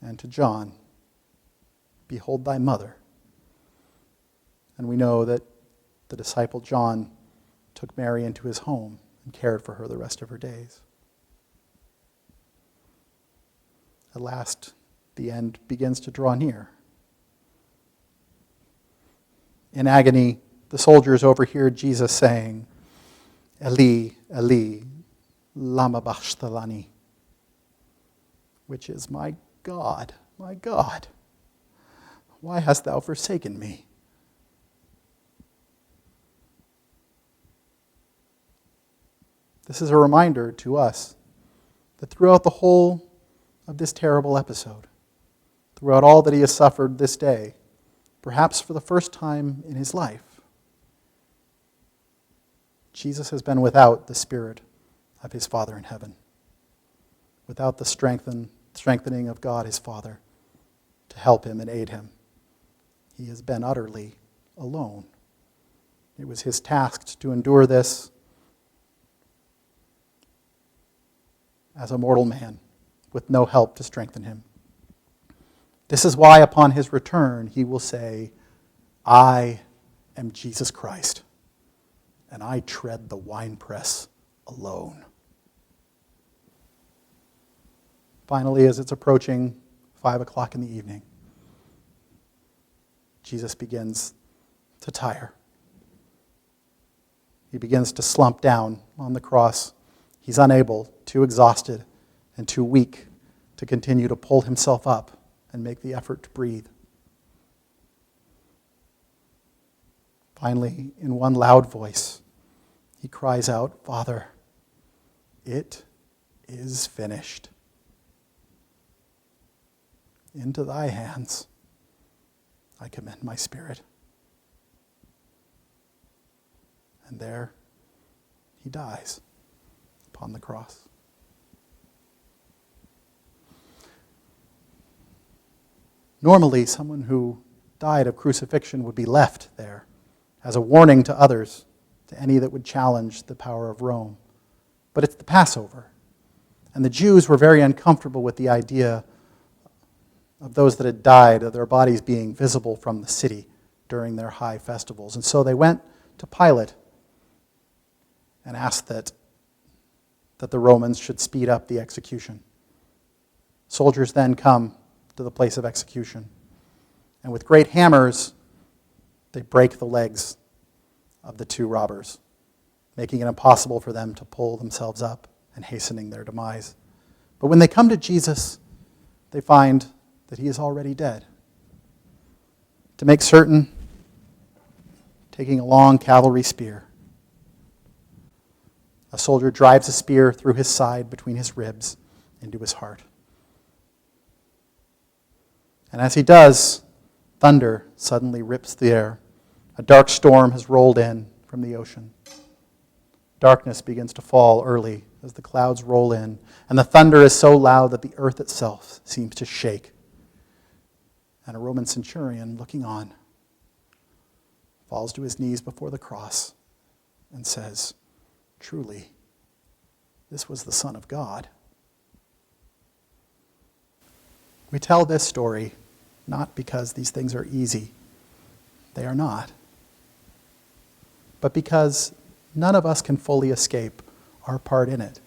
Speaker 1: And to John, "Behold thy mother." And we know that the disciple John took Mary into his home and cared for her the rest of her days. At last, the end begins to draw near. In agony, the soldiers overhear Jesus saying, "Eli, Eli, lama sabachthani," which is, my God, why hast thou forsaken me?" This is a reminder to us that throughout the whole of this terrible episode, throughout all that he has suffered this day, perhaps for the first time in his life, Jesus has been without the Spirit of his Father in heaven, without the strengthening of God his Father to help him and aid him. He has been utterly alone. It was his task to endure this as a mortal man with no help to strengthen him. This is why upon his return he will say, I am Jesus Christ, and I tread the winepress alone. Finally, as it's approaching 5 o'clock in the evening, Jesus begins to tire. He begins to slump down on the cross. He's unable, too exhausted, and too weak to continue to pull himself up and make the effort to breathe. Finally, in one loud voice, he cries out, Father, it is finished. Into thy hands I commend my spirit. And there he dies upon the cross. Normally, someone who died of crucifixion would be left there as a warning to others, to any that would challenge the power of Rome. But it's the Passover, and the Jews were very uncomfortable with the idea of those that had died, of their bodies being visible from the city during their high festivals. And so they went to Pilate and asked that the Romans should speed up the execution. Soldiers then come to the place of execution, and with great hammers, they break the legs of the two robbers, making it impossible for them to pull themselves up and hastening their demise. But when they come to Jesus, they find that he is already dead. To make certain, taking a long cavalry spear, a soldier drives a spear through his side between his ribs into his heart. And as he does, thunder suddenly rips the air. A dark storm has rolled in from the ocean. Darkness begins to fall early as the clouds roll in, and the thunder is so loud that the earth itself seems to shake. And a Roman centurion, looking on, falls to his knees before the cross and says, truly, this was the Son of God. We tell this story not because these things are easy. They are not. But because none of us can fully escape our part in it.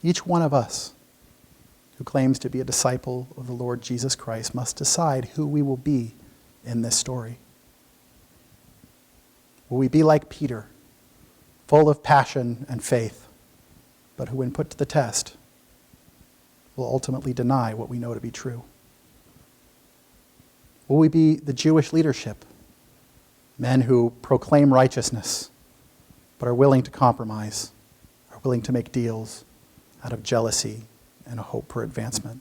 Speaker 1: Each one of us who claims to be a disciple of the Lord Jesus Christ must decide who we will be in this story. Will we be like Peter, full of passion and faith, but who, when put to the test, will ultimately deny what we know to be true? Will we be the Jewish leadership, men who proclaim righteousness, but are willing to compromise, are willing to make deals out of jealousy and a hope for advancement?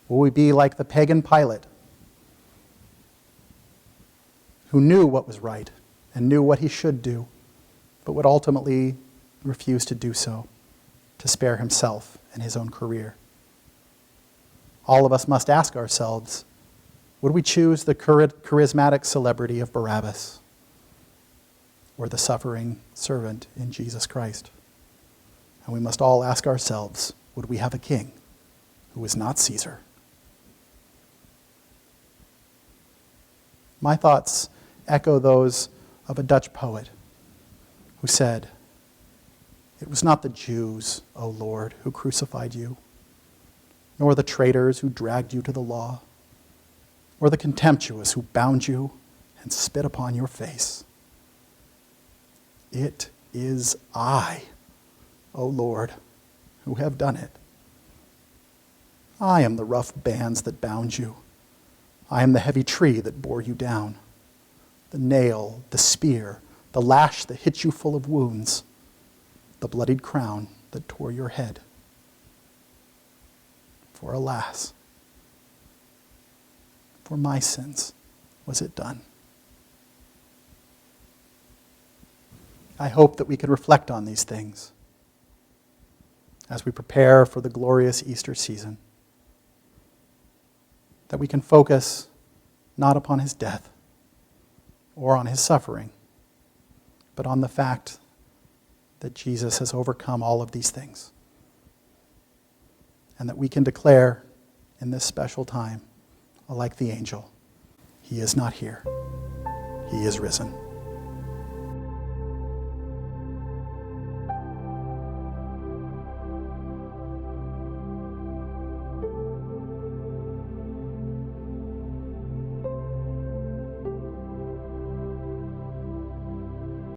Speaker 1: Will we be like the pagan Pilate, who knew what was right and knew what he should do, but would ultimately refuse to do so, to spare himself and his own career? All of us must ask ourselves, would we choose the charismatic celebrity of Barabbas or the suffering servant in Jesus Christ? And we must all ask ourselves, would we have a king who is not Caesar? My thoughts echo those of a Dutch poet who said, "It was not the Jews, O Lord, who crucified you, nor the traitors who dragged you to the law, or the contemptuous who bound you and spit upon your face. It is I, O Lord, who have done it. I am the rough bands that bound you. I am the heavy tree that bore you down, the nail, the spear, the lash that hit you full of wounds, the bloodied crown that tore your head. For alas, for my sins was it done. I hope that we could reflect on these things as we prepare for the glorious Easter season. That we can focus not upon his death or on his suffering, but on the fact that Jesus has overcome all of these things. And that we can declare in this special time, like the angel, he is not here, he is risen.